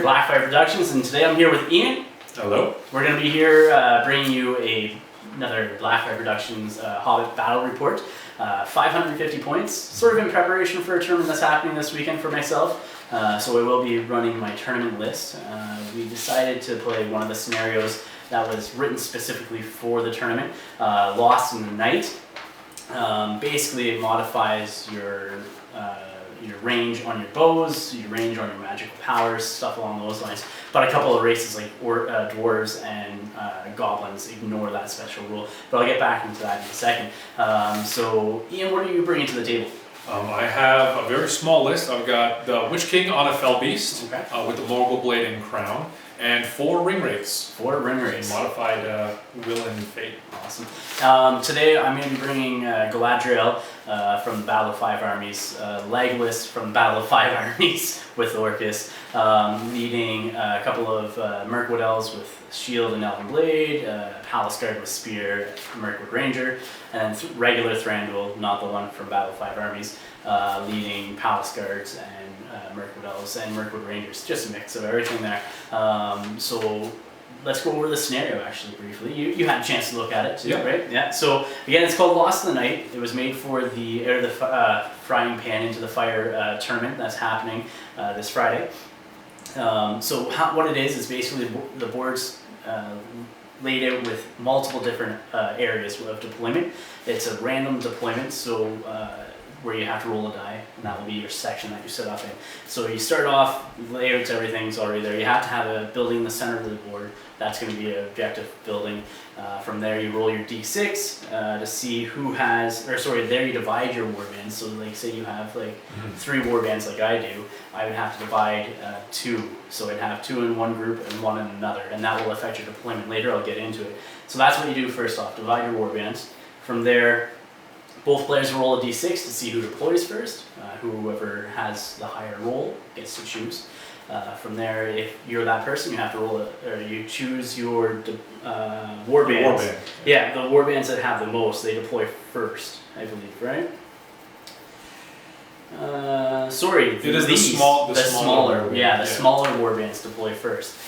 Blackfyre Productions, and today I'm here with Ian. Hello. We're going to be here bringing you another Blackfyre Productions Hobbit battle report. 550 points, sort of in preparation for a tournament that's happening this weekend for myself. So I will be running my tournament list. We decided to play one of the scenarios that was written specifically for the tournament, Lost in the Night. Basically, it modifies your range on your bows, your range on your magical powers, stuff along those lines. But a couple of races like dwarves and goblins ignore that special rule. But I'll get back into that in a second. So Ian, what are you bringing to the table? I have a very small list. I've got the Witch-King on a Fellbeast with the Mogul Blade and Crown, and 4 Ringwraiths. 4 Ringwraiths. Modified Will and Fate. Awesome. Today I'm going to be bringing Thranduil from the Battle of 5 Armies, Legless from the Battle of 5 Armies with Orcus, leading a couple of Mirkwood Elves with Shield and Elven Blade, Palisguard with Spear, Mirkwood Ranger, and then regular Thranduil, not the one from Battle of 5 Armies, leading Palisguards and Mirkwood Elves and Mirkwood Rangers. Just a mix of everything there. So let's go over the scenario actually briefly. You had a chance to look at it too, right? Yeah. So again, it's called Lost in the Night. It was made for the Frying Pan into the Fire tournament that's happening this Friday. So what it is basically the board's laid out with multiple different areas of deployment. It's a random deployment, so where you have to roll a die, and that will be your section that you set up in. So you start off, layouts, everything's already there. You have to have a building in the center of the board. That's going to be an objective building. From there you roll your d6 to see who has, or sorry, there you divide your warbands. So like say you have like 3 warbands like I do, I would have to divide 2. So I'd have 2 in one group and 1 in another, and that will affect your deployment. Later I'll get into it. So that's what you do first off, divide your warbands. From there, both players roll a d6 to see who deploys first. Whoever has the higher roll gets to choose. From there, if you're that person, you have to roll or you choose your warbands. Yeah, the warbands that have the most, they deploy first, I believe, right? Sorry, it is the smaller. Yeah, the smaller warbands deploy first.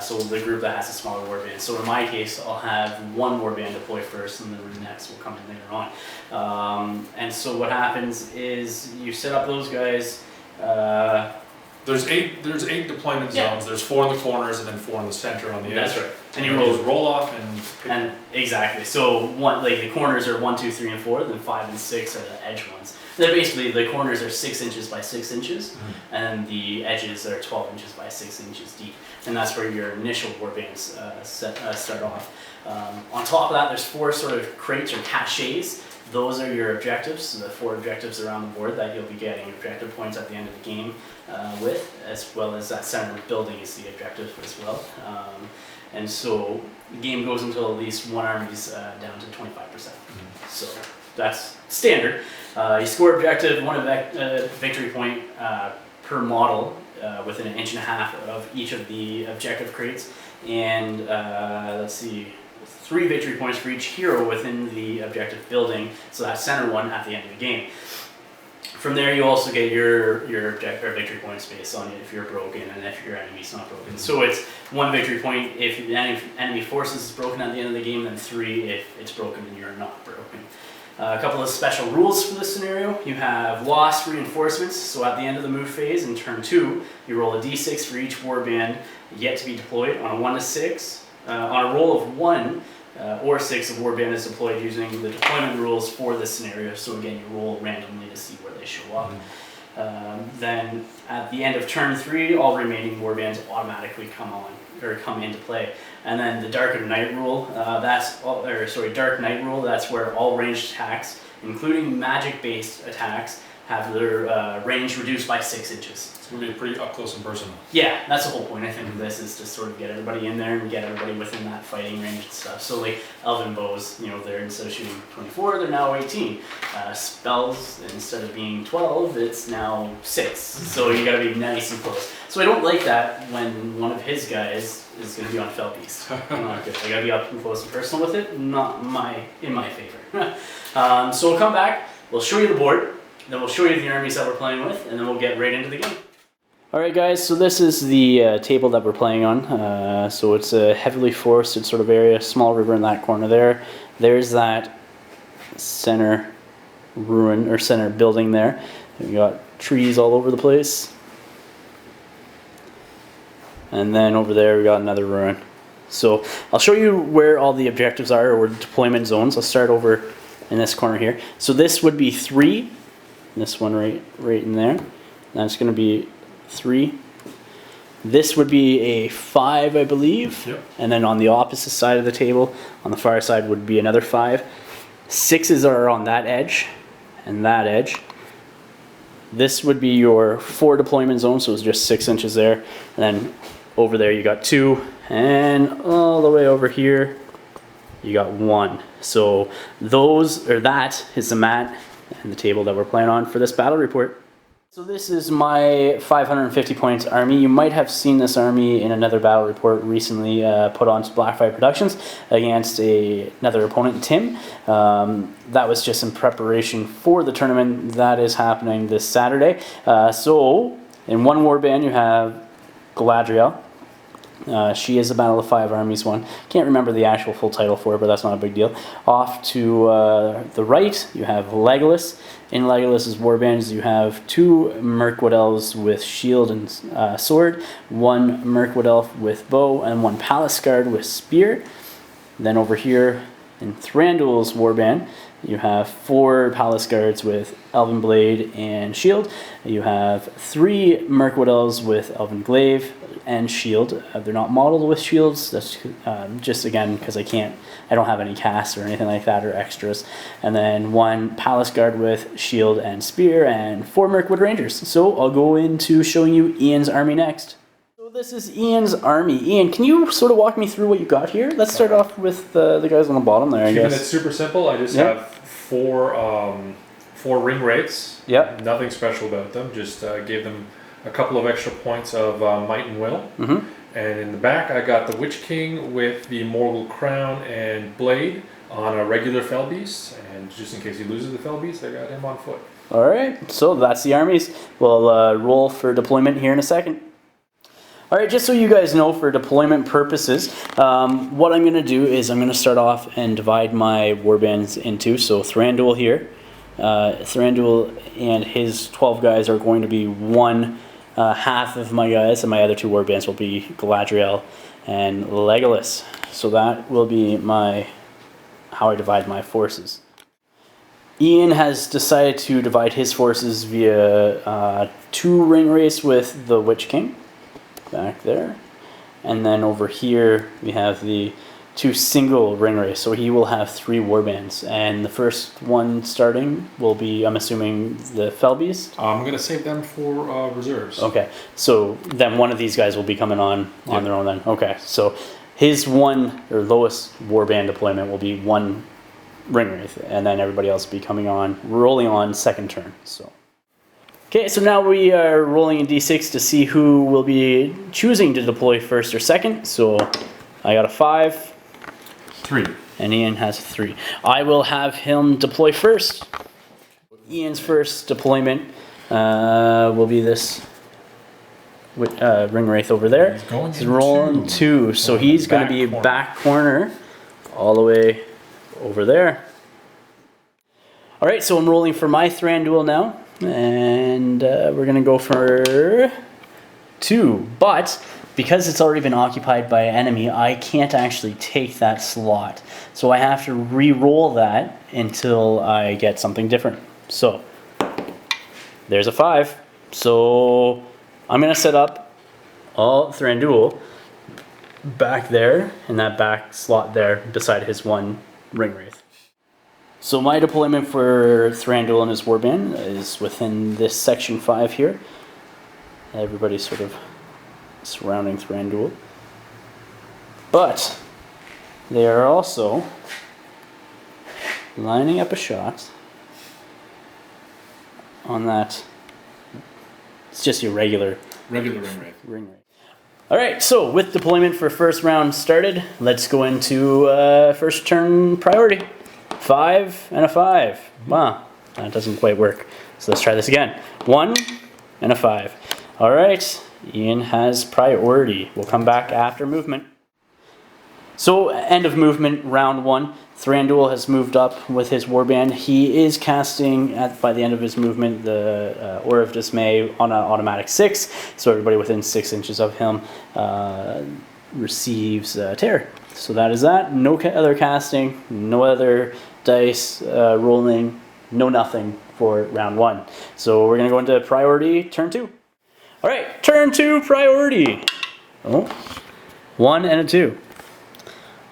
So the group that has the smaller warband. So in my case, I'll have 1 warband deploy first, and then the next will come in later on. And so what happens is you set up those guys. There's eight deployment zones. There's 4 in the corners and then 4 in the center on the edge. That's right. And you roll off and exactly. So the corners are 1, 2, 3, and 4. Then 5 and 6 are the edge ones. They're basically, the corners are 6 inches by 6 inches, and the edges are 12 inches by 6 inches deep. And that's where your initial warbands start off. On top of that, there's 4 sort of crates or caches. Those are your objectives, so the 4 objectives around the board that you'll be getting objective points at the end of the game with, as well as that center building is the objective as well. And so the game goes until at least 1 army's down to 25%. So that's standard. You score objective, 1 victory point per model within 1.5 inches of each of the objective crates, and let's see, 3 victory points for each hero within the objective building, so that center one at the end of the game. From there you also get your victory points based on if you're broken and if your enemy's not broken. So it's 1 victory point if the enemy forces is broken at the end of the game, then 3 if it's broken and you're not broken. A couple of special rules for this scenario. You have lost reinforcements, so at the end of the move phase in turn 2, you roll a d6 for each warband yet to be deployed on a 1 to 6. On a roll of 1 or 6, a warband is deployed using the deployment rules for this scenario, so again you roll randomly to see where they show up. Then at the end of turn 3, all remaining warbands automatically come into play. And then the Dark Night rule, Dark Night rule, that's where all ranged attacks, including magic-based attacks, have their range reduced by 6 inches. It's going to be pretty up close and personal. Yeah, that's the whole point, I think, of this, is to sort of get everybody in there and get everybody within that fighting range and stuff. So like Elven Bows, they're instead of shooting 24, they're now 18. Spells, instead of being 12, it's now 6. So you gotta be nice and close. So I don't like that when one of his guys is gonna be on Fellbeast. Not good. I gotta be up and close and personal with it, not in my favor. So we'll come back, we'll show you the board, then we'll show you the armies that we're playing with, and then we'll get right into the game. Alright guys, so this is the table that we're playing on. So it's a heavily forested sort of area, small river in that corner there. There's that center ruin, or center building there. We got trees all over the place. And then over there we got another ruin. So I'll show you where all the objectives are, or deployment zones. I'll start over in this corner here. So this would be 3. This one right in there. That's going to be 3. This would be a 5, I believe. Yep. And then on the opposite side of the table, on the far side, would be another 5. 6s are on that edge and that edge. This would be your 4 deployment zone, so it's just 6 inches there. And then over there you got 2, and all the way over here you got 1. So that is the mat and the table that we're playing on for this battle report. So this is my 550 points army. You might have seen this army in another battle report recently put onto Blackfyre Productions against another opponent, Tim. That was just in preparation for the tournament that is happening this Saturday. So in one warband you have Galadriel. She is a Battle of 5 Armies one. Can't remember the actual full title for it, but that's not a big deal. Off to the right, you have Legolas. In Legolas's warbands, you have 2 Mirkwood Elves with shield and sword, 1 Mirkwood Elf with bow, and 1 Palace Guard with spear. Then over here, in Thranduil's warband, you have 4 Palace Guards with Elven Blade and Shield. You have 3 Mirkwood Elves with Elven Glaive and Shield. They're not modeled with shields. That's just again because I don't have any casts or anything like that or extras. And then 1 Palace Guard with Shield and Spear, and 4 Mirkwood Rangers. So I'll go into showing you Ian's army next. So this is Ian's army. Ian, can you sort of walk me through what you got here? Let's start off with the guys on the bottom there, I guess. It's super simple. I just have 4 Ringwraiths. Yep. Nothing special about them. Just gave them a couple of extra points of might and will. Mm-hmm. And in the back, I got the Witch-King with the Morgul Crown and Blade on a regular Fellbeast. And just in case he loses the Fellbeast, I got him on foot. Alright, so that's the armies. We'll roll for deployment here in a second. Alright, just so you guys know, for deployment purposes, what I'm going to do is I'm going to start off and divide my warbands into, so Thranduil here. Thranduil and his 12 guys are going to be one half of my guys, and my other 2 warbands will be Galadriel and Legolas. So that will be how I divide my forces. Ian has decided to divide his forces via 2 Ringwraiths with the Witch-King. Back there, and then over here we have the 2 single Ringwraiths, so he will have 3 warbands, and the first one starting will be, I'm assuming, the Fellbeast. I'm going to save them for reserves. Okay, so then one of these guys will be coming on their own then. Okay, so his lowest warband deployment will be 1 Ringwraith, and then everybody else will be coming on, rolling on second turn. So. Okay, so now we are rolling in d6 to see who will be choosing to deploy first or second. So I got a 5. 3. And Ian has a 3. I will have him deploy first. Ian's first deployment will be this Ringwraith over there. He's rolling 2, so he's going to be back corner all the way over there. Alright, so I'm rolling for my Thranduil now. And we're going to go for 2, but because it's already been occupied by an enemy, I can't actually take that slot. So I have to re-roll that until I get something different. So there's a 5. So I'm going to set up all Thranduil back there in that back slot there beside his 1 Ringwraith. So my deployment for Thranduil and his warband is within this section 5 here. Everybody's sort of surrounding Thranduil. But they are also lining up a shot on that. It's just your regular Ringwraith. Alright, so with deployment for first round started, let's go into first turn priority. 5 and a 5. Wow, that doesn't quite work. So let's try this again. 1 and a 5. All right, Ian has priority. We'll come back after movement. So, end of movement, round 1. Thranduil has moved up with his warband. He is casting, by the end of his movement, the Aura of Dismay on an automatic 6. So everybody within 6 inches of him receives terror. So that is that. No other casting, no other dice rolling, no nothing for round 1. So we're going to go into priority, turn 2. All right, turn 2, priority. Oh, 1 and a 2.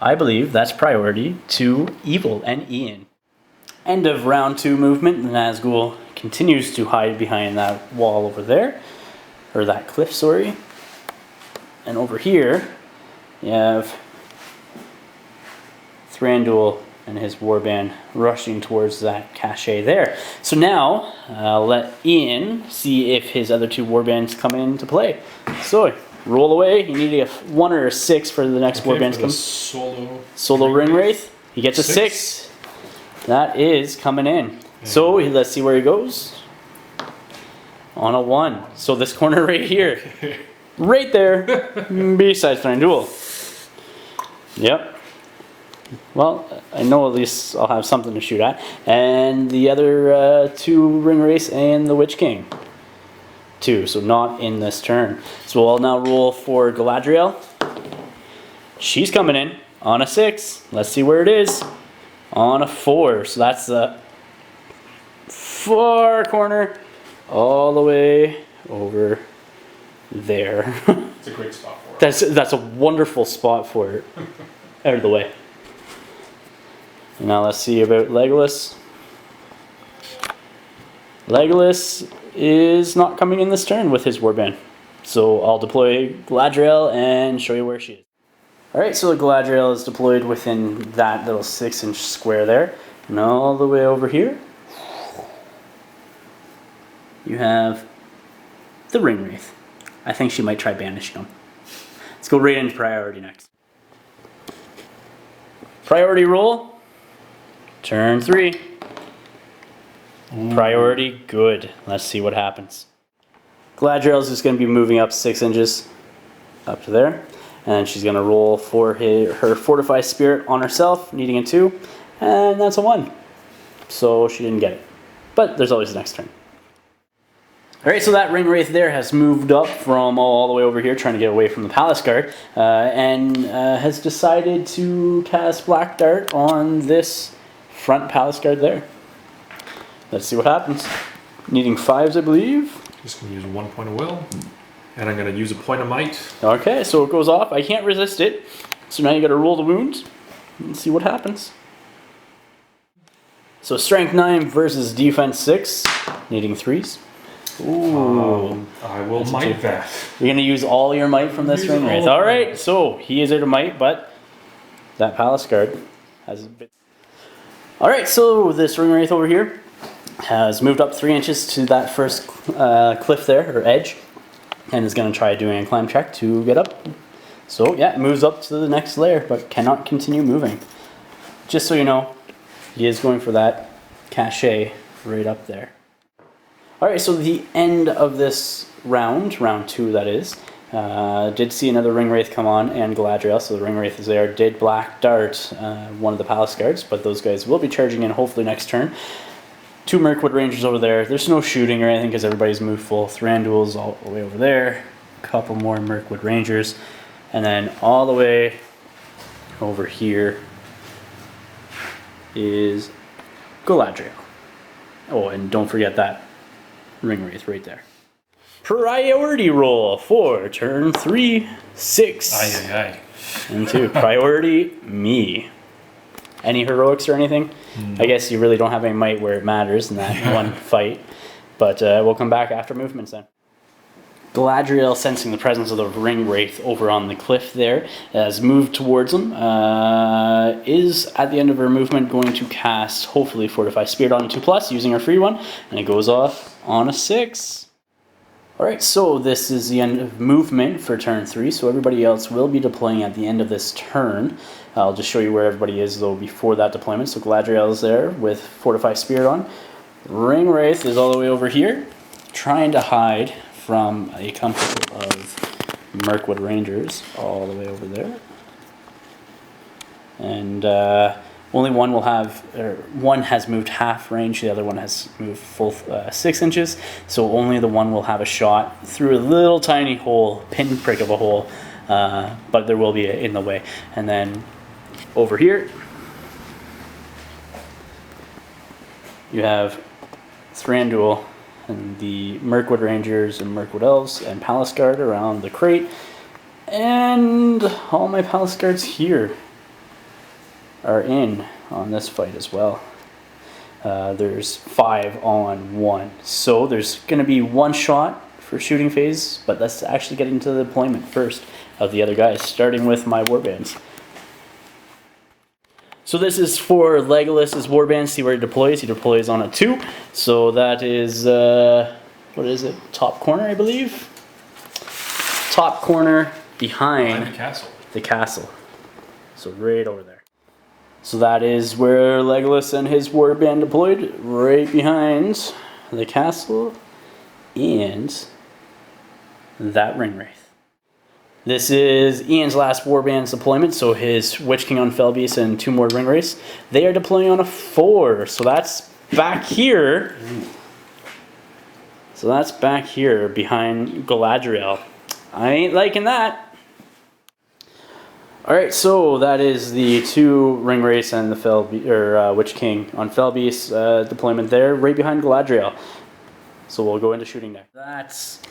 I believe that's priority to Evil and Ian. End of round 2 movement. Nazgul continues to hide behind that wall over there. Or that cliff, sorry. And over here, you have Thranduil and his warband rushing towards that cache there. So now, I'll let Ian see if his other 2 warbands come into play. So, roll away. You need a 1 or a 6 for the next warband to come. Solo Ringwraith. He gets a 6. That is coming in. Yeah. So let's see where he goes. On a 1. So this corner right here. Right there. Besides Thranduil. Yep. Well, I know at least I'll have something to shoot at. And the other 2 Ringwraiths and the Witch-King. 2, so not in this turn. So I'll now roll for Galadriel. She's coming in on a 6. Let's see where it is. On a 4. So that's the far corner all the way over there. It's a great spot for it. That's a wonderful spot for it. Out of the way. And now let's see about Legolas. Legolas is not coming in this turn with his warband. So I'll deploy Galadriel and show you where she is. Alright, so Galadriel is deployed within that little 6-inch square there. And all the way over here, you have the Ringwraith. I think she might try banishing him. Let's go right into priority next. Priority roll. Turn 3. Priority, good. Let's see what happens. Galadriel is just going to be moving up 6 inches up to there. And she's going to roll for her Fortify Spirit on herself, needing a 2. And that's a 1. So she didn't get it. But there's always the next turn. Alright, so that Ringwraith there has moved up from all the way over here, trying to get away from the Palace Guard. And has decided to cast Black Dart on this front Palace Guard there. Let's see what happens. Needing 5s, I believe. Just going to use 1 point of will. And I'm going to use a point of might. Okay, so it goes off. I can't resist it. So now you got to roll the wounds and see what happens. So strength 9 versus defense 6. Needing 3s. Ooh. I will might that. You're going to use all your might from this Ringwraith. Alright, so he is out of might, but that Palace Guard has a bit. Alright, so this Ringwraith over here has moved up 3 inches to that first cliff there, or edge, and is going to try doing a climb check to get up. So yeah, it moves up to the next layer, but cannot continue moving. Just so you know, he is going for that cache right up there. Alright, so the end of this round, round 2 that is, did see another Ringwraith come on and Galadriel, so the Ringwraith is there, did Black Dart one of the Palace Guards, but those guys will be charging in hopefully next turn. 2 Mirkwood Rangers over there. There's no shooting or anything because everybody's moved full. Thranduil's all the way over there. A couple more Mirkwood Rangers. And then all the way over here is Galadriel. Oh, and don't forget that Ringwraith right there. Priority roll for turn 3, 6. Aye, aye, aye. And 2. Priority, me. Any heroics or anything? No. I guess you really don't have any might where it matters in that one fight. But we'll come back after movements then. Galadriel, sensing the presence of the Ringwraith over on the cliff there, has moved towards him. Is at the end of her movement going to cast, hopefully, Fortify Spirit on a 2+, using her free one. And it goes off on a 6. Alright, so this is the end of movement for turn 3, so everybody else will be deploying at the end of this turn. I'll just show you where everybody is, though, before that deployment. So Galadriel is there with Fortify Spirit on. Ringwraith is all the way over here, trying to hide from a couple of Mirkwood Rangers all the way over there. And only one will have, or one has moved half range, the other one has moved full 6 inches. So only the one will have a shot through a little tiny hole, pinprick of a hole, but there will be in the way. And then over here, you have Thranduil and the Mirkwood Rangers and Mirkwood Elves and Palace Guard around the crate. And all my Palace Guards here are in on this fight as well. There's 5 on 1. So there's going to be 1 shot for shooting phase, but that's actually getting to the deployment first of the other guys, starting with my warbands. So this is for Legolas's warband. See where he deploys. He deploys on a 2. So that is, what is it? Top corner, I believe? Top corner behind the castle. So right over there. So that is where Legolas and his warband deployed, right behind the castle and that Ringwraith. This is Ian's last warband's deployment, so his Witch-King on Fellbeast and 2 more Ringwraiths. They are deploying on a 4, so that's back here. So that's back here behind Galadriel. I ain't liking that. Alright, so that is the 2 Ringwraiths and the Witch-King on Fellbeast deployment there, right behind Galadriel. So we'll go into shooting next. That's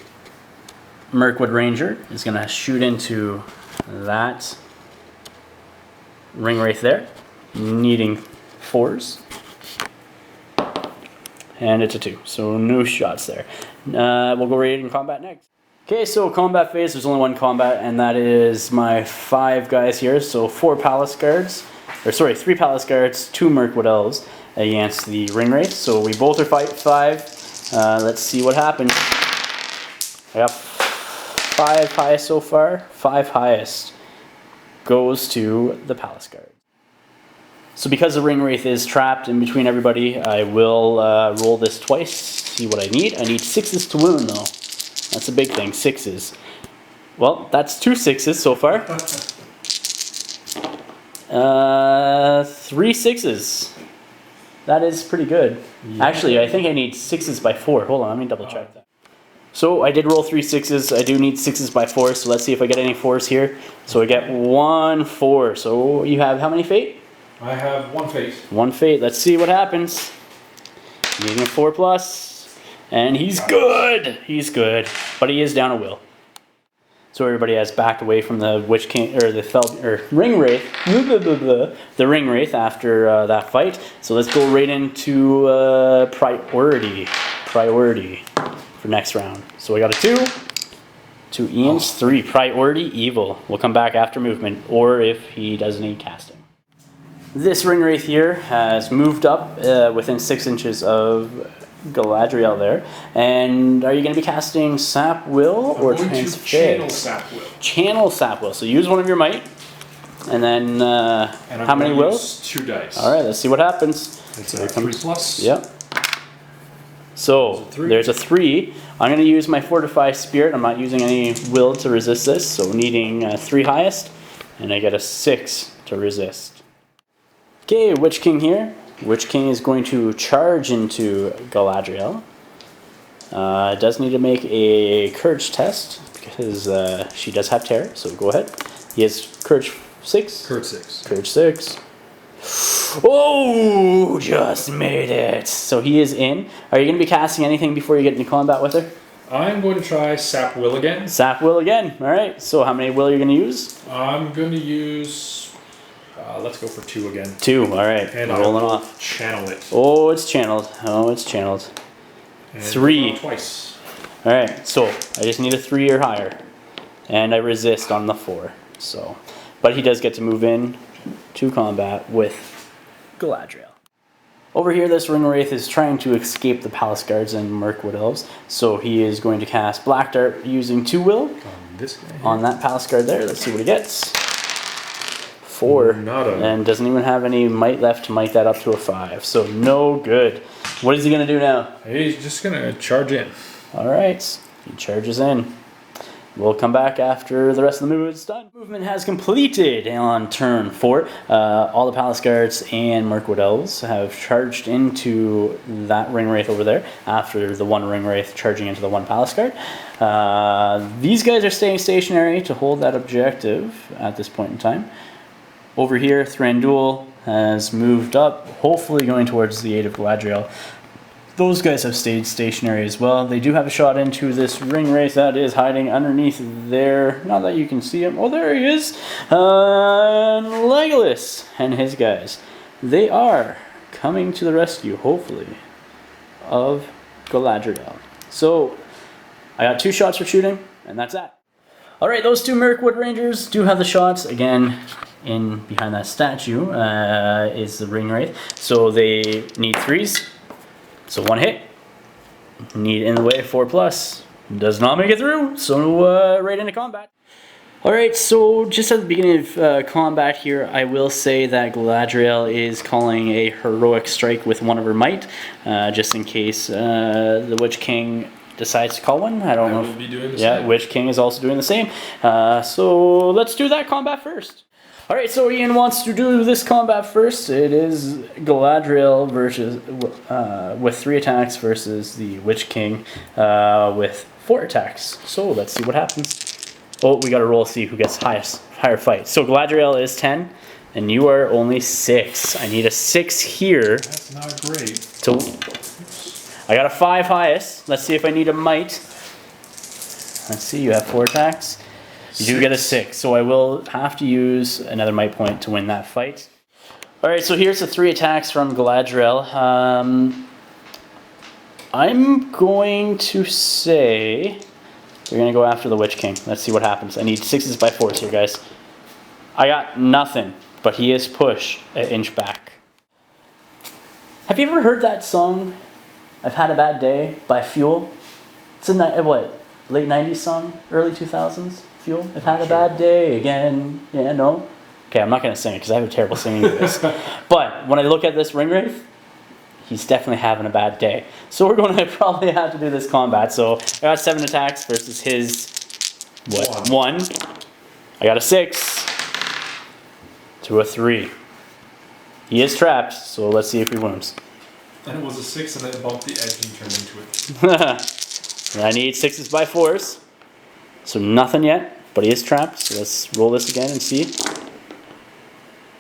Mirkwood Ranger is going to shoot into that Ringwraith there, needing 4s. And it's a 2, so no shots there. We'll go right in combat next. Okay, so combat phase, there's only 1 combat, and that is my 5 guys here. So 4 Palace Guards, or sorry, 3 Palace Guards, 2 Mirkwood Elves against the Ringwraith. So we both are fight 5. Let's see what happens. I got 5 highest so far. 5 highest goes to the Palace Guard. So because the Ringwraith is trapped in between everybody, I will roll this twice, see what I need. I need 6s to wound though. That's a big thing, 6s. Well, that's 2 6s so far. 3 6s. That is pretty good. Yeah. Actually, I think I need 6s by 4. Hold on, let me double check that. So I did roll 3 6s. I do need 6s by 4, so let's see if I get any 4s here. So I get 1 4. So you have how many fate? I have 1 fate. 1 fate. Let's see what happens. Needing a 4+. And he's good. He's good. But he is down a will. So everybody has backed away from the Witch-King, or the Ringwraith. The Ringwraith after that fight. So let's go right into priority for next round. So we got a 2. 2 Ian's, 3 priority evil. We'll come back after movement, or if he does need casting. This Ringwraith here has moved up within 6 inches of Galadriel there. And are you going to be casting Sap Will or Transfix? Channel Sap Will. Channel Sap Will. So use one of your might. And then how many wills? 2 dice. Alright, let's see what happens. It's a 3+. Yep. So there's a 3. I'm going to use my Fortify Spirit. I'm not using any will to resist this. So needing 3 highest. And I get a 6 to resist. Okay, Witch-King here. Witch-King is going to charge into Galadriel. Does need to make a courage test because she does have terror, so go ahead. He has courage 6. Courage 6. Courage 6. Oh, just made it. So he is in. Are you going to be casting anything before you get into combat with her? I'm going to try Sap Will again. Sap Will again. All right. So how many will are you going to use? I'm going to use... let's go for 2 again. 2, all right. And rolling off. Channel it. Oh, it's channeled. Oh, it's channeled. And 3. Twice. All right. So I just need a 3 or higher, and I resist on the 4. So, but he does get to move in to combat with Galadriel. Over here, this Ringwraith is trying to escape the Palace Guards and Mirkwood Elves. So he is going to cast Black Dart using 2 will this guy on that Palace Guard there. Let's see what he gets. 4. And doesn't even have any might left to might that up to a 5. So no good. What is he going to do now? He's just going to charge in. All right. He charges in. We'll come back after the rest of the movement is done. Movement has completed on turn 4. All the Palace Guards and Mirkwood Elves have charged into that Ringwraith over there after the one Ringwraith charging into the one Palace Guard. These guys are staying stationary to hold that objective at this point in time. Over here, Thranduil has moved up, hopefully going towards the aid of Galadriel. Those guys have stayed stationary as well. They do have a shot into this Ringwraith that is hiding underneath there. Not that you can see him. Oh, there he is. Legolas and his guys. They are coming to the rescue, hopefully, of Galadriel. So, I got 2 shots for shooting, and that's that. Alright, those 2 Mirkwood Rangers do have the shots. Again, in behind that statue is the Ringwraith. So they need 3s. So 1 hit. Need in the way 4+. Does not make it through. So right into combat. Alright, so just at the beginning of combat here, I will say that Galadriel is calling a heroic strike with 1 of her might. Just in case the Witch-King decides to call one. I don't know. Will be doing the same. Witch-King is also doing the same. So let's do that combat first. Alright, so Ian wants to do this combat first. It is Galadriel versus with 3 attacks versus the Witch-King with 4 attacks. So let's see what happens. Oh, we gotta roll to see who gets higher fight. So Galadriel is 10, and you are only 6. I need a 6 here. That's not great. I got a 5 highest. Let's see if I need a might. Let's see, you have 4 attacks. You do get a 6, so I will have to use another might point to win that fight. Alright, so here's the 3 attacks from Galadriel. I'm going to say they're going to go after the Witch-King. Let's see what happens. I need 6s by 4s here, guys. I got nothing, but he is pushed an inch back. Have you ever heard that song, I've Had a Bad Day, by Fuel? It's a late 90s song, early 2000s? Fuel? I've had a bad day again. Yeah, no? Okay, I'm not going to sing it because I have a terrible singing voice. But when I look at this Ringwraith, he's definitely having a bad day. So we're going to probably have to do this combat. So I got 7 attacks versus his, 1. I got a 6 to a 3. He is trapped, so let's see if he wins. And it was a 6 and then it bumped the edge and turned into it. I need 6s by 4s. So nothing yet, but he is trapped. So let's roll this again and see.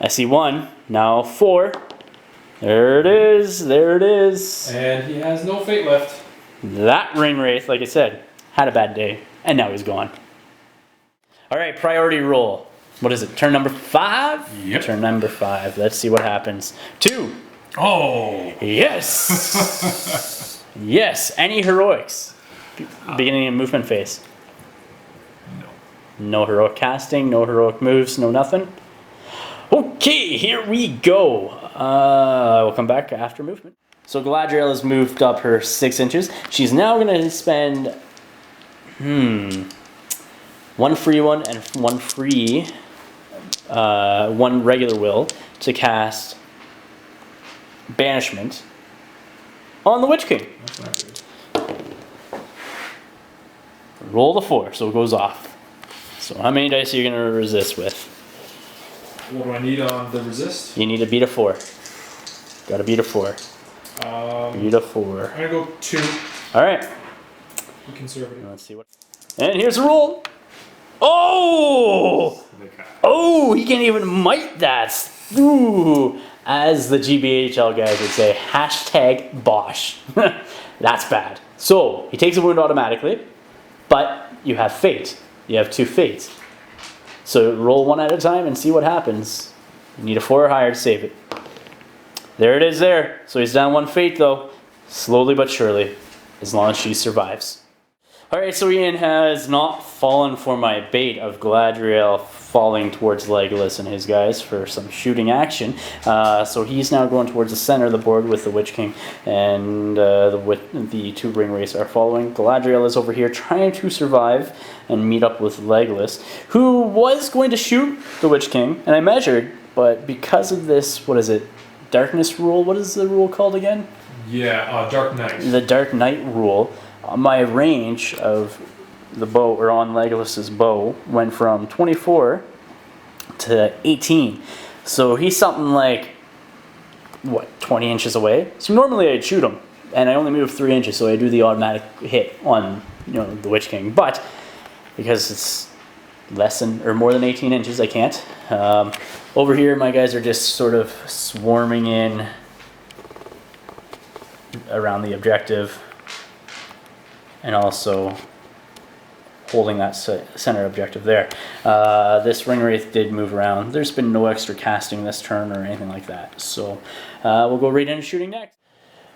I see 1, now 4. There it is, there it is. And he has no fate left. That Ringwraith, like I said, had a bad day, and now he's gone. Alright, priority roll. What is it, turn number 5? Yep. Turn number 5, let's see what happens. 2. Oh! Yes! Yes, any heroics? Beginning of movement phase. No heroic casting, no heroic moves, no nothing. Okay, here we go. I will come back after movement. So Galadriel has moved up her 6 inches. She's now going to spend 1 free one and 1 free, 1 regular will to cast Banishment on the Witch-King. That's not good. Roll the 4, so it goes off. So how many dice are you going to resist with? What do I need on the resist? You need to beat a 4. Got to beat a 4. Beat a 4. I'm going to go 2. Alright. Be conservative. Let's see what... And here's the roll! Oh! Oh, he can't even might that! Ooh! As the GBHL guys would say, hashtag Bosch. That's bad. So, he takes a wound automatically, but you have fate. You have 2 fates. So roll 1 at a time and see what happens. You need a 4 or higher to save it. There it is there. So he's down 1 fate though. Slowly but surely. As long as she survives. Alright, so Ian has not fallen for my bait of Galadriel falling towards Legolas and his guys for some shooting action. So he's now going towards the center of the board with the Witch-King, and the 2 Ringwraiths are following. Galadriel is over here trying to survive and meet up with Legolas, who was going to shoot the Witch-King, and I measured, but because of this, what is it, darkness rule? What is the rule called again? Yeah, Dark Knight. The Dark Knight rule. my range of the bow, or on Legolas's bow, went from 24 to 18. So he's something like, what, 20 inches away? So normally I'd shoot him, and I only move 3 inches, so I do the automatic hit on, the Witch-King. But because it's less than or more than 18 inches, I can't. Over here, my guys are just sort of swarming in around the objective, and also holding that center objective there. This Ringwraith did move around. There's been no extra casting this turn or anything like that, so we'll go right into shooting next.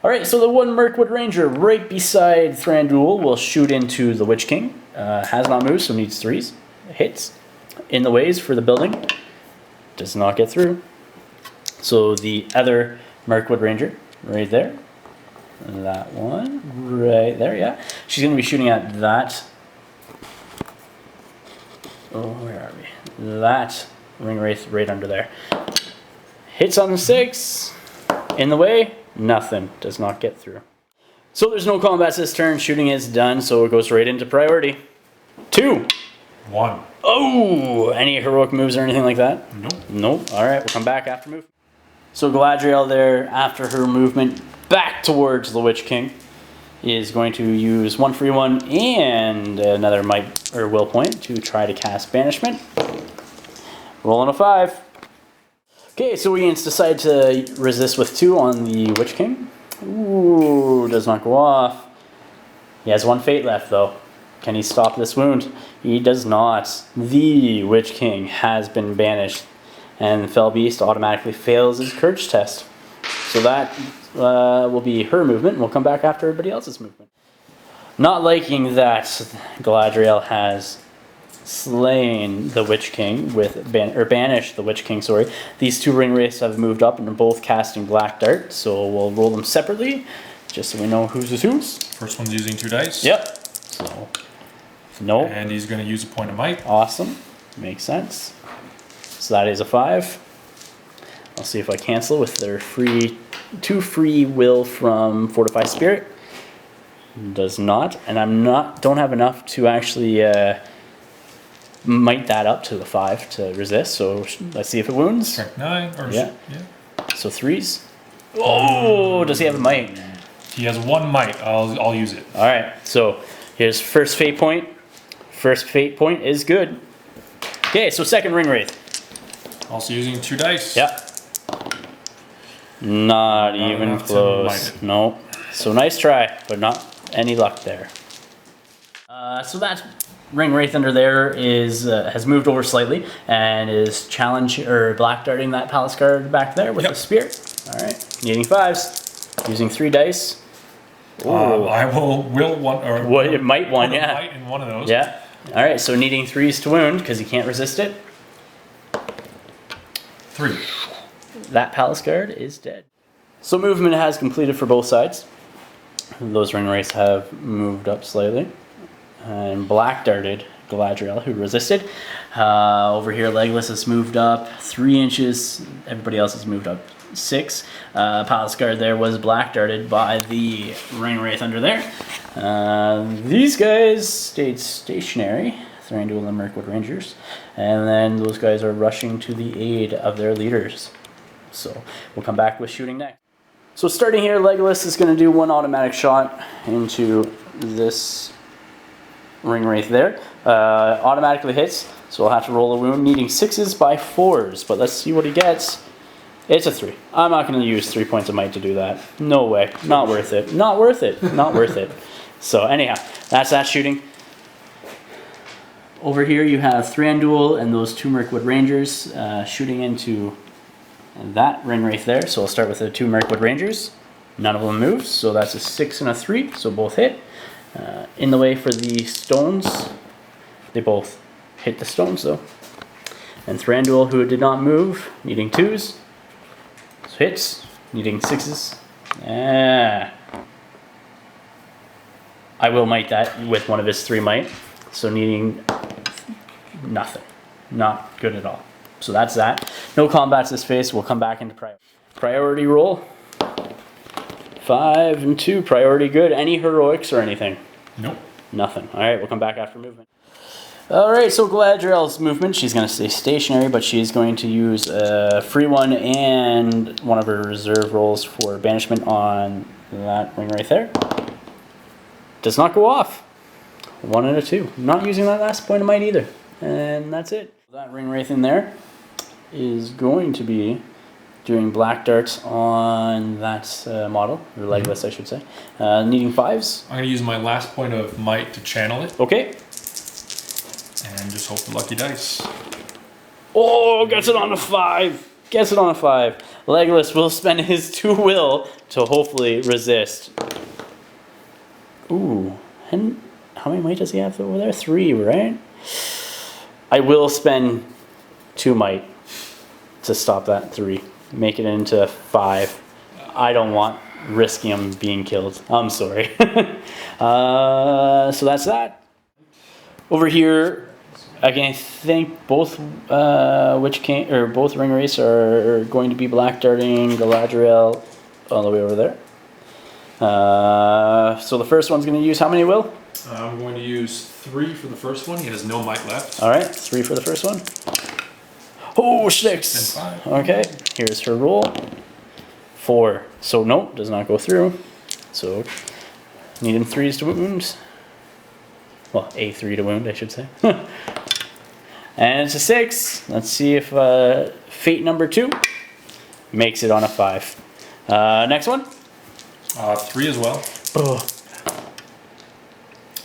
Alright, so the one Mirkwood Ranger right beside Thranduil will shoot into the Witch-King. Has not moved, so needs 3s. Hits. In the ways for the building. Does not get through. So the other Mirkwood Ranger, right there. That one, right there, yeah. She's going to be shooting at that. Oh, where are we? That Ringwraith right under there. Hits on the 6. In the way, nothing. Does not get through. So there's no combats this turn. Shooting is done, so it goes right into priority. 2. 1. Oh, any heroic moves or anything like that? Nope. Nope. All right, we'll come back after movement. So Galadriel there, after her movement back towards the Witch-King, is going to use 1 free 1 and another might or will point to try to cast Banishment. Rolling a 5. Okay, so we decide to resist with 2 on the Witch-King. Ooh, does not go off. He has 1 fate left though. Can he stop this wound? He does not. The Witch-King has been banished, and Fellbeast automatically fails his courage test. So that will be her movement, and we'll come back after everybody else's movement. Not liking that Galadriel has slain the Witch-King banished the Witch-King, sorry. These 2 Ringwraiths have moved up and are both casting Black Dart, so we'll roll them separately, just so we know whose is whose. First one's using 2 dice. Yep. So, no. And he's going to use a point of might. Awesome. Makes sense. So that is a 5. I'll see if I cancel with their 2 free will from Fortify Spirit. Does not, and don't have enough to actually might that up to the 5 to resist. So let's see if it wounds. Strength 9. Or yeah. So 3s. Oh, does he have a might? He has 1 might. I'll use it. All right. So here's first fate point. First fate point is good. Okay, so second Ringwraith. Also using 2 dice. Yep. Not even close. Nope. So nice try, but not any luck there. So that Ringwraith under there has moved over slightly and is black darting that Palace Guard back there with a spear. All right, needing 5s, using 3 dice. I will one or what it might one, yeah. Might in one of those. Yeah. All right, so needing 3s to wound because he can't resist it. 3. That Palace Guard is dead. So movement has completed for both sides. Those Ringwraiths have moved up slightly. And black darted Galadriel, who resisted. Over here, Legolas has moved up 3 inches. Everybody else has moved up 6. Palace Guard there was black darted by the Ringwraith under there. These guys stayed stationary. Thranduil and Mirkwood Rangers. And then those guys are rushing to the aid of their leaders. So we'll come back with shooting next. So starting here, Legolas is going to do 1 automatic shot into this Ringwraith there. Automatically hits, so we'll have to roll a wound, needing 6s by 4s. But let's see what he gets. It's a 3. I'm not going to use 3 points of might to do that. No way. Not worth it. Not worth it. Not worth it. So anyhow, that's that shooting. Over here you have Thranduil and those 2 Mirkwood Rangers shooting into that Ringwraith there. So we'll start with the 2 Mirkwood Rangers. None of them moves, so that's a 6 and a 3, so both hit. In the way for the stones, they both hit the stones though. And Thranduil, who did not move, needing 2s, so hits, needing 6s. I will might that with one of his 3 might, so needing nothing. Not good at all. So that's that. No combats this phase. We'll come back into priority roll. 5 and 2. Priority good. Any heroics or anything? Nope. Nothing. All right, we'll come back after movement. All right, so Galadriel's movement, she's going to stay stationary, but she's going to use a free one and one of her reserve rolls for banishment on that Ringwraith there. Does not go off. 1 and a 2. Not using that last point of might either. And that's it. That Ringwraith in there is going to be doing black darts on that model, or Legolas, I should say. Needing 5s. I'm going to use my last point of might to channel it. Okay. And just hope for lucky dice. Oh, gets it on a 5. Gets it on a 5. Legolas will spend his 2 will to hopefully resist. Ooh. And how many might does he have over there? 3, right? I will spend 2 might to stop that 3. Make it into 5. I don't want risking him being killed. I'm sorry. So that's that. Over here, again, I think both Witch-King or both Ringwraiths are going to be black darting Galadriel all the way over there. So the first one's going to use how many will? I'm going to use 3 for the first one. He has no might left. All right, 3 for the first one. Oh, 6. And 5. Okay, here's her roll. 4. So nope, does not go through. So needing 3s to wound. Well, a 3 to wound, I should say. And it's a 6. Let's see if fate number 2 makes it on a 5. Next one. 3 as well. Oh.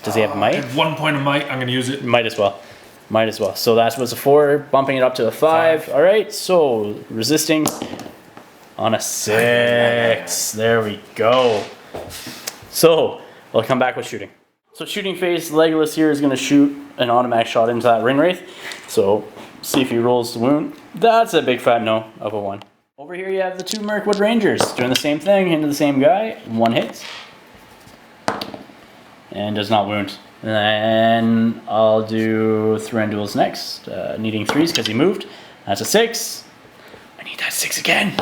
Does he have might? At 1 point of might, I'm going to use it. Might as well. Might as well. So that was a 4, bumping it up to a 5. All right, so resisting on a 6. There we go. So we'll come back with shooting. So shooting phase, Legolas here is going to shoot an automatic shot into that Ringwraith. So see if he rolls the wound. That's a big fat no of a 1. Over here you have the 2 Mirkwood Rangers doing the same thing into the same guy. 1 hit. And does not wound. And then I'll do Thranduil's next, needing 3s because he moved. That's a 6. I need that 6 again.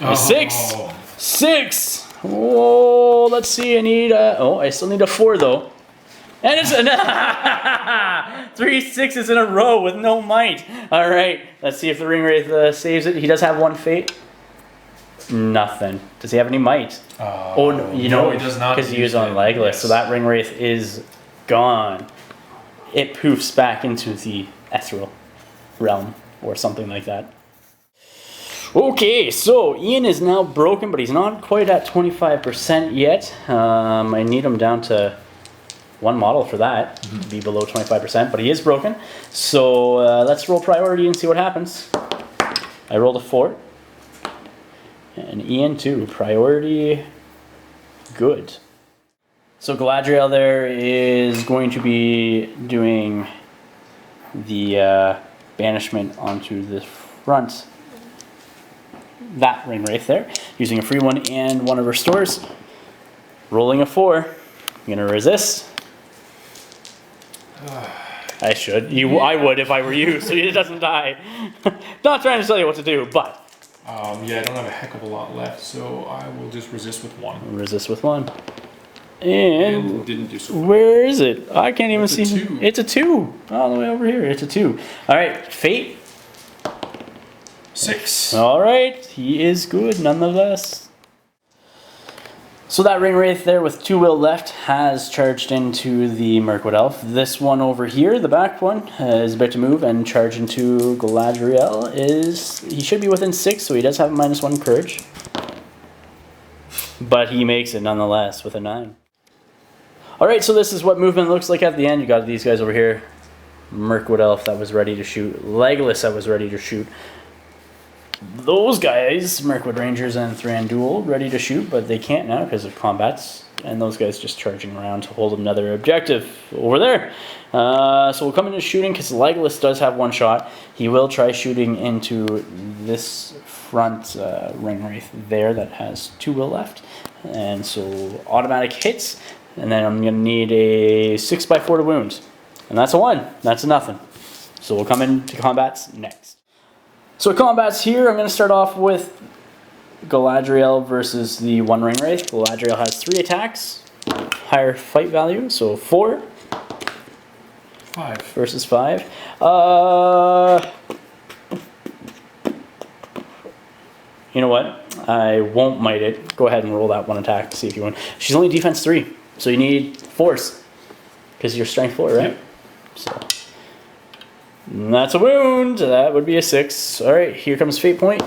A 6. 6. Oh, let's see. I need I still need a 4 though. And it's 3 6s in a row with no might. All right, let's see if the Ringwraith saves it. He does have 1 fate. Nothing. Does he have any might? Oh, no, no, he does not. Because he used on Legolas, yes. So that Ringwraith is gone. It poofs back into the ethereal realm or something like that. Okay, so Ian is now broken, but he's not quite at 25% yet. I need him down to 1 model for that, to be below 25%, but he is broken. So let's roll priority and see what happens. I rolled a 4. And Ian too, priority, good. So Galadriel there is going to be doing the banishment onto the front, that Ringwraith there, using a free one and one of her stores. Rolling a 4, I'm gonna resist. I should, I would if I were you, so it doesn't die. Not trying to tell you what to do, but. Yeah, I don't have a heck of a lot left, so I will just resist with 1. Resist with 1. And didn't do so well. Where is it? I can't even see. It's a 2. It's a 2. All the way over here. It's a 2. All right, fate. 6. All right, he is good nonetheless. So that Ringwraith there with 2 will left has charged into the Mirkwood Elf. This one over here, the back one, is about to move and charge into Galadriel. He should be within 6, so he does have a -1 courage. But he makes it nonetheless with a 9. Alright, so this is what movement looks like at the end. You got these guys over here. Mirkwood Elf that was ready to shoot. Legolas that was ready to shoot. Those guys, Mirkwood Rangers and Thranduil, ready to shoot, but they can't now because of combats. And those guys just charging around to hold another objective over there. So we'll come into shooting because Legolas does have 1 shot. He will try shooting into this front Ringwraith there that has 2 will left. And so automatic hits. And then I'm going to need a 6x4 to wound. And that's a 1. That's a nothing. So we'll come into combats next. So combats here, I'm going to start off with Galadriel versus the 1 Ringwraith. Galadriel has 3 attacks. higher fight value, so 4 5. versus 5. You know what? I won't might it. Go ahead and roll that one attack to see if you win. She's only defense 3, so you need force because you're strength 4, right? Yep. So and that's a wound. That would be a 6. All right, here comes fate point.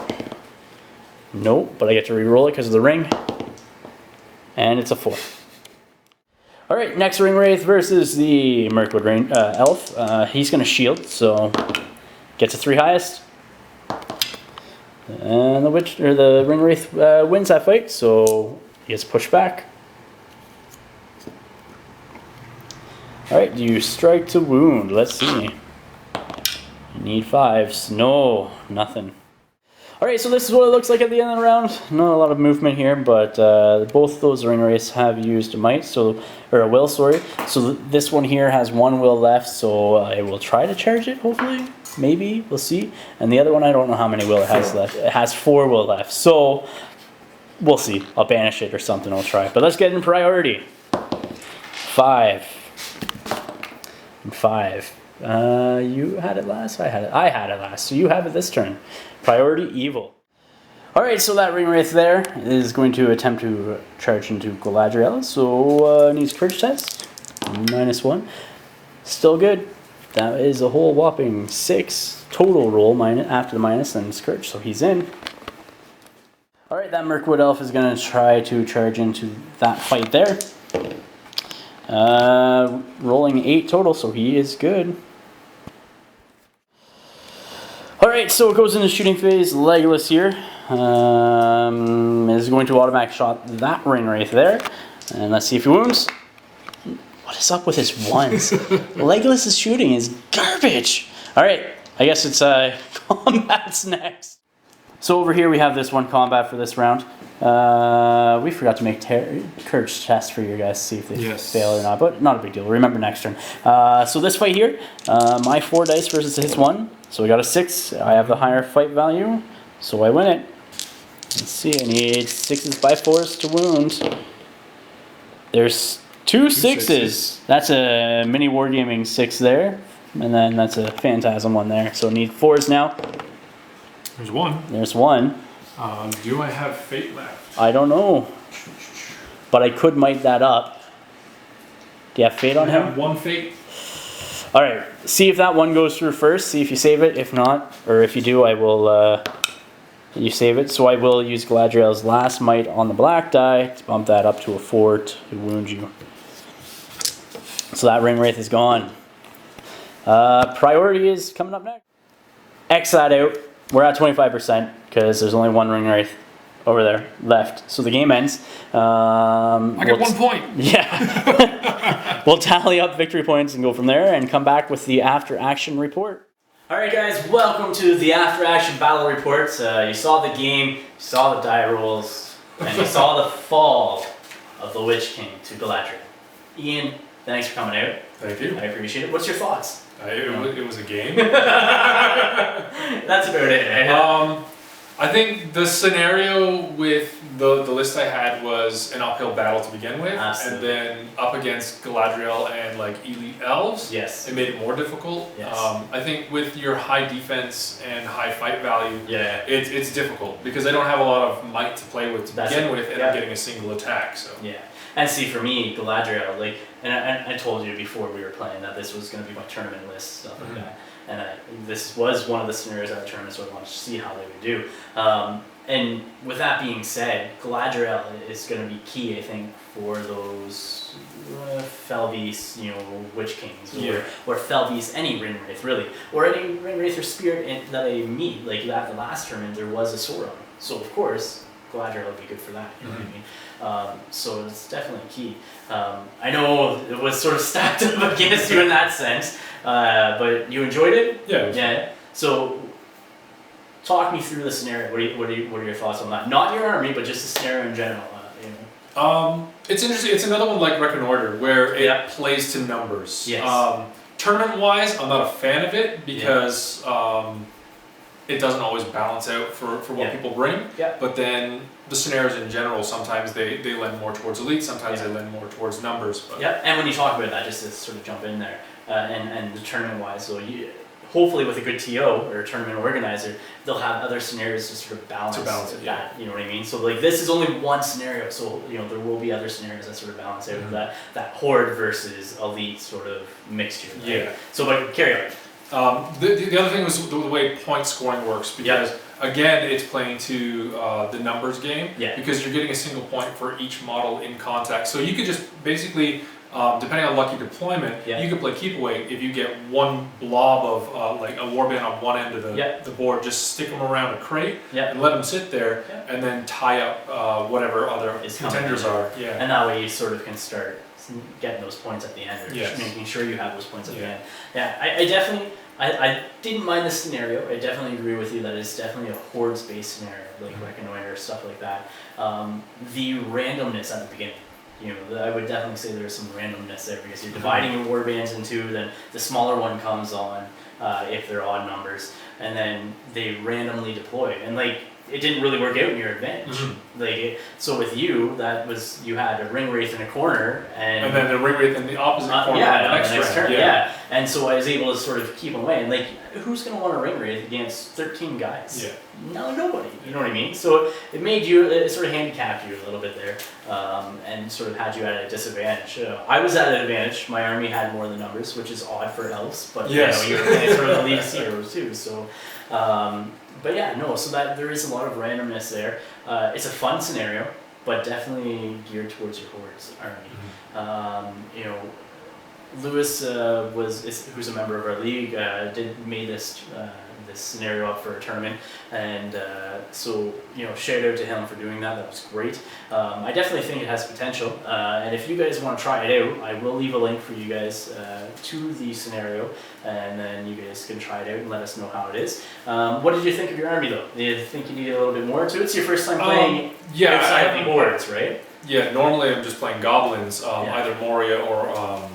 Nope, but I get to re-roll it because of the ring, and it's a 4. All right, next Ringwraith versus the Mirkwood elf. He's gonna shield, so gets a 3 highest. And the Ringwraith wins that fight, so he gets pushed back. Alright, you strike to wound. Let's see. You need 5s. No, nothing. Alright, so this is what it looks like at the end of the round. Not a lot of movement here, but both those Ringwraiths have used a might, or a will, sorry. So this one here has 1 will left, so I will try to charge it, hopefully. Maybe, we'll see. And the other one, I don't know how many will it has left. It has 4 will left, so we'll see. I'll banish it or something, I'll try. But let's get in priority. 5. And 5. You had it last? I had it last, so you have it this turn. Priority evil. Alright, so that Ringwraith there is going to attempt to charge into Galadriel, so needs courage test. -1. Still good. That is a whole whopping 6 total roll after the minus and Scourge, so he's in. Alright, that Mirkwood elf is going to try to charge into that fight there. Rolling 8 total, so he is good. Alright, so it goes into shooting phase. Legolas here is going to automatic shot that Ringwraith there. And let's see if he wounds. What is up with his ones? Legolas' shooting is garbage. Alright, I guess it's combat's next. So over here we have this one combat for this round. We forgot to make courage test for you guys to see if they fail or not, but not a big deal. Remember next turn. So this fight here, my 4 dice versus his 1. So we got a 6. I have the higher fight value, so I win it. Let's see, I need 6s by 4s to wound. There's 2 6s. That's a mini wargaming 6 there, and then that's a phantasm 1 there. So I need 4s now. There's 1. There's 1. Do I have fate left? I don't know, but I could might that up. Do you have fate on him? I have 1 fate. All right, see if that one goes through first. See if you save it. If not, or if you do, I will. You save it. So I will use Galadriel's last might on the black die to bump that up to a 4 to wound you. So that Ringwraith is gone. Priority is coming up next. X that out. We're at 25% because there's only 1 Ringwraith over there left. So the game ends. I get 1 point. Yeah. We'll tally up victory points and go from there and come back with the after action report. Alright guys, welcome to the after action battle reports. You saw the game, you saw the die rolls, and you saw the fall of the Witch-King to Galadriel. Ian, thanks for coming out. Thank you. I appreciate it. What's your thoughts? It was a game. That's about it. I think the scenario with the list I had was an uphill battle to begin with. Absolutely. And then up against Galadriel and like elite elves. Yes. It made it more difficult. Yes. I think with your high defense and high fight value, Yeah. it's difficult because I don't have a lot of might to play with to begin with, and yeah. I'm getting a single attack. So Yeah. And see, for me, Galadriel, like, and I told you before we were playing that this was going to be my tournament list, stuff like that. And this was one of the scenarios at the tournament, so I wanted to see how they would do. And with that being said, Galadriel is going to be key, I think, for those Fellbeast, Witch-Kings, or Fellbeast, any Ringwraith, really. Or any Ringwraith or Spirit that I meet. Like, at the last tournament, there was a Sauron. So, of course, Galadriel would be good for that, you know what I mean? So it's definitely key. I know it was sort of stacked up against you in that sense, but you enjoyed it? Yeah. Yeah. So talk me through the scenario. What are your thoughts on that? Not your army, but just the scenario in general. It's interesting. It's another one like Reconnoiter where it plays to numbers. Yes. Tournament-wise, I'm not a fan of it because it doesn't always balance out for what people bring. Yeah. But then the scenarios in general, sometimes they lend more towards elite, sometimes they lend more towards numbers. But. Yeah, and when you talk about that, just to sort of jump in there, and the tournament-wise, so hopefully with a good TO or a tournament organizer, they'll have other scenarios to sort of balance it, that, you know what I mean? So like this is only one scenario, so you know there will be other scenarios that sort of balance out that horde versus elite sort of mixture. Right? Yeah. So but carry on. The other thing was the way point scoring works, because again it's playing to the numbers game, because you're getting a single point for each model in contact. So you could just basically, depending on lucky deployment, you could play keep away. If you get one blob of like a warband on one end of the board, just stick them around a crate and let them sit there, and then tie up whatever other contenders are. Yeah. And that way you sort of can start getting those points at the end, or just making sure you have those points at the end. Yeah, I definitely, I didn't mind the scenario. I definitely agree with you that it's definitely a hordes-based scenario, like Reconnoiter, stuff like that. The randomness at the beginning, you know, I would definitely say there's some randomness there, because you're dividing your warbands in two, then the smaller one comes on if they're odd numbers, and then they randomly deploy, and like it didn't really work out in your advantage. So with you, that was, you had a Ringwraith in a corner, and then the Ringwraith in the opposite corner. The next turn. And so I was able to sort of keep them away. And like, who's going to want a Ringwraith against 13 guys? Yeah. No, nobody. You know what I mean? So it made you, it sort of handicapped you a little bit there, and sort of had you at a disadvantage. I was at an advantage. My army had more of the numbers, which is odd for elves, but you know, you were playing sort of the lead heroes too. So. But yeah, no, so that there is a lot of randomness there. It's a fun scenario, but definitely geared towards your hordes army. You know, Lewis who's a member of our league, made this this scenario up for a tournament, and so you know, shout out to him for doing that. That was great. I definitely think it has potential, and if you guys want to try it out, I will leave a link for you guys to the scenario, and then you guys can try it out and let us know how it is. What did you think of your army though? Did you think you needed a little bit more to it? It's your first time playing outside the boards, right? Yeah, normally I'm just playing goblins, either Moria or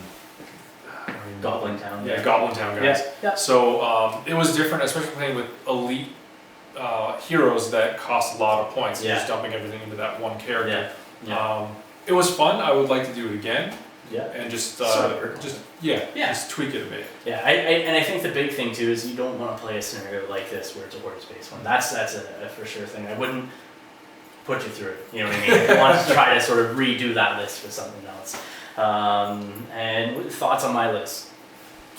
Goblin Town. Yeah, Goblin Town guys. Yeah. So it was different, especially playing with elite heroes that cost a lot of points. Just dumping everything into that one character. It was fun. I would like to do it again. Yeah. And just tweak it a bit. Yeah, and I think the big thing too is you don't want to play a scenario like this where it's a hordes-based one. That's a for sure thing. I wouldn't put you through it. You know what I mean? If you wanted to try to sort of redo that list with something else. And thoughts on my list?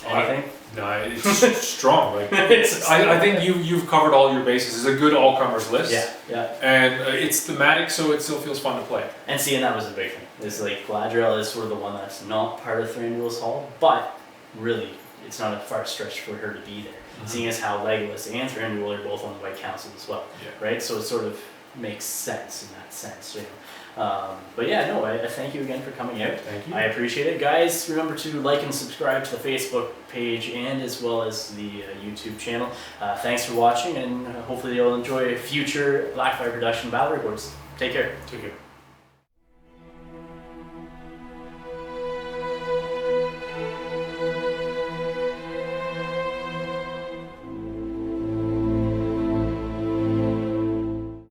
Anything? No, it's strong. Like I think you've covered all your bases. It's a good all-comers list. Yeah. And it's thematic, so it still feels fun to play. And seeing that was a big thing. It's like Galadriel is sort of the one that's not part of Thranduil's Hall, but really it's not a far stretch for her to be there. Seeing as how Legolas and Thranduil are both on the White Council as well, right? So it sort of makes sense in that sense, you know. But yeah, no, I thank you again for coming out. Thank you. I appreciate it. Guys, remember to like and subscribe to the Facebook page and as well as the YouTube channel. Thanks for watching, and hopefully you'll enjoy future Blackfyre production battle reports. Take care. Take care.